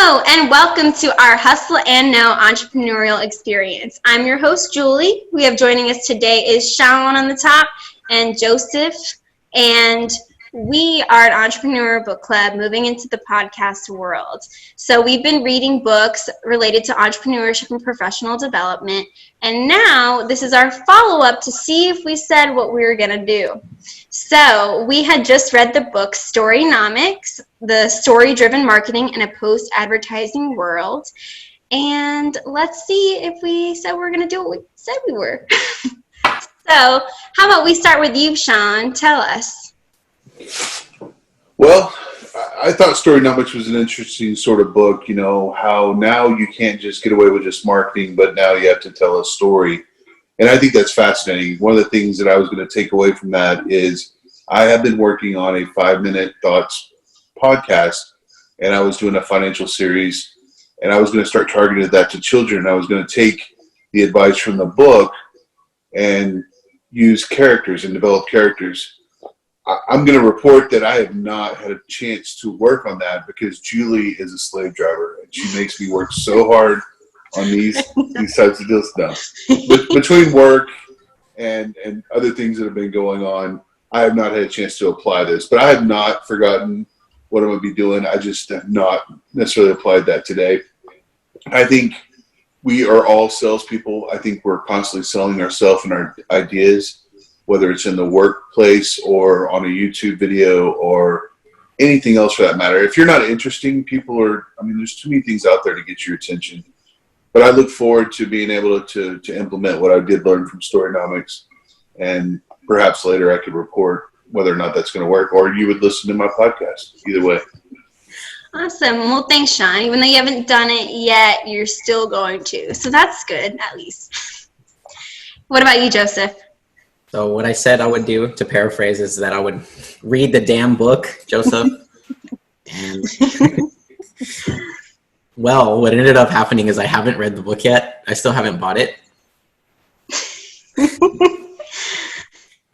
Hello, and welcome to our Hustle and Know entrepreneurial experience. I'm your host, Julie. We have joining us today is Shawn on the top and Joseph, and we are an entrepreneurial book club moving into the podcast world. So we've been reading books related to entrepreneurship and professional development, and now this is our follow-up to see if we said what we were going to do. So we had just read the book Storynomics, the story-driven marketing in a post-advertising world. And let's see if we said we were going to do what we said we were. So how about we start with you, Shawn? Tell us. Well, I thought Storynomics was an interesting sort of book, you know, how now you can't just get away with just marketing, but now you have to tell a story. And I think that's fascinating. One of the things that I was going to take away from that is I have been working on a 5-minute thoughts podcast, and I was doing a financial series, and I was going to start targeting that to children. I was going to take the advice from the book and use characters and develop characters. I'm going to report that I have not had a chance to work on that because Julie is a slave driver, and she makes me work so hard on these types of deals. No. Between work and other things that have been going on, I have not had a chance to apply this. But I have not forgotten what I'm going to be doing. I just have not necessarily applied that today. I think we are all salespeople. I think we're constantly selling ourselves and our ideas, whether it's in the workplace or on a YouTube video or anything else for that matter. If you're not interesting, there's too many things out there to get your attention. But I look forward to being able to implement what I did learn from Storynomics, and perhaps later I could report whether or not that's going to work, or you would listen to my podcast. Either way. Awesome. Well, thanks, Shawn. Even though you haven't done it yet, you're still going to. So that's good, at least. What about you, Joseph? So what I said I would do, to paraphrase, is that I would read the damn book, Joseph. And well, what ended up happening is I haven't read the book yet. I still haven't bought it.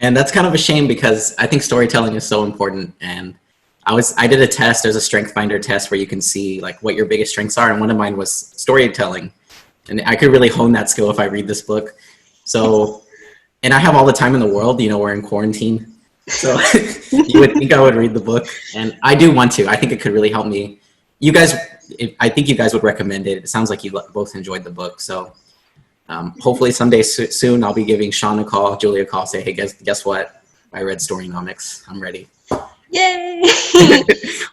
And that's kind of a shame because I think storytelling is so important. And I did a test. There's a strength finder test where you can see like what your biggest strengths are. And one of mine was storytelling. And I could really hone that skill if I read this book. So, and I have all the time in the world, you know, we're in quarantine. So you would think I would read the book. And I do want to. I think it could really help me. You guys, I think you guys would recommend it. It sounds like you both enjoyed the book. So hopefully someday soon I'll be giving Shawn a call, Julie a call, say, hey, guess what? I read Storynomics. I'm ready. Yay!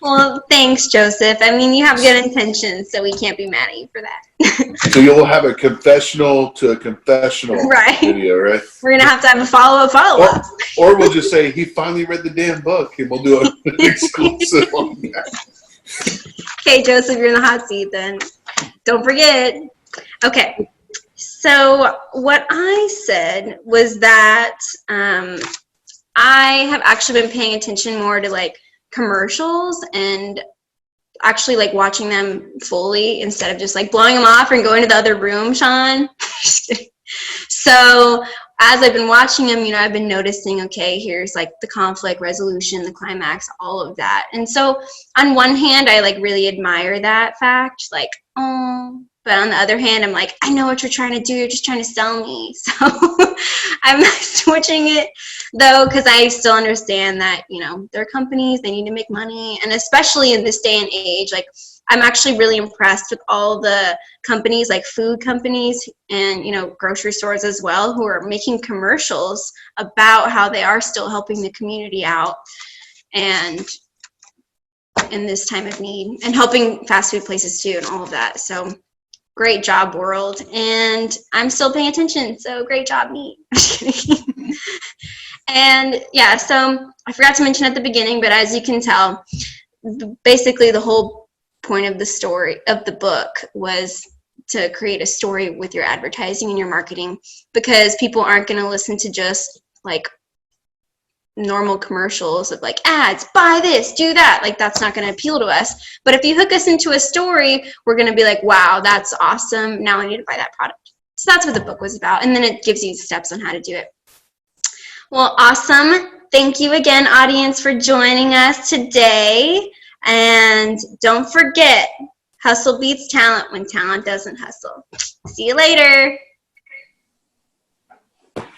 Well, thanks, Joseph. I mean, you have good intentions, so we can't be mad at you for that. So you'll have a confessional to a confessional video, right? We're going to have a follow-up. Or we'll just say, he finally read the damn book, and we'll do an exclusive on that. Okay, Joseph, you're in the hot seat then. Don't forget. Okay. So what I said was that I have actually been paying attention more to like commercials and actually like watching them fully instead of just like blowing them off and going to the other room, Shawn. Just kidding. So as I've been watching them, you know, I've been noticing, okay, here's like the conflict resolution, the climax, all of that. And so on one hand, I like really admire that fact, like, oh, but on the other hand, I'm like, I know what you're trying to do. You're just trying to sell me. So I'm switching it though, because I still understand that, you know, they're companies, they need to make money. And especially in this day and age, like I'm actually really impressed with all the companies, like food companies and, you know, grocery stores as well, who are making commercials about how they are still helping the community out and in this time of need, and helping fast food places too and all of that. So great job, world. And I'm still paying attention, so great job, me. And yeah, so I forgot to mention at the beginning, but as you can tell, basically the whole point of the story of the book was to create a story with your advertising and your marketing, because people aren't going to listen to just like normal commercials of like ads, buy this, do that. Like that's not going to appeal to us. But if you hook us into a story, we're going to be like, wow, that's awesome. Now I need to buy that product. So that's what the book was about. And then it gives you steps on how to do it. Well, awesome. Thank you again, audience, for joining us today. And don't forget, Hustle beats talent when talent doesn't hustle. See you later.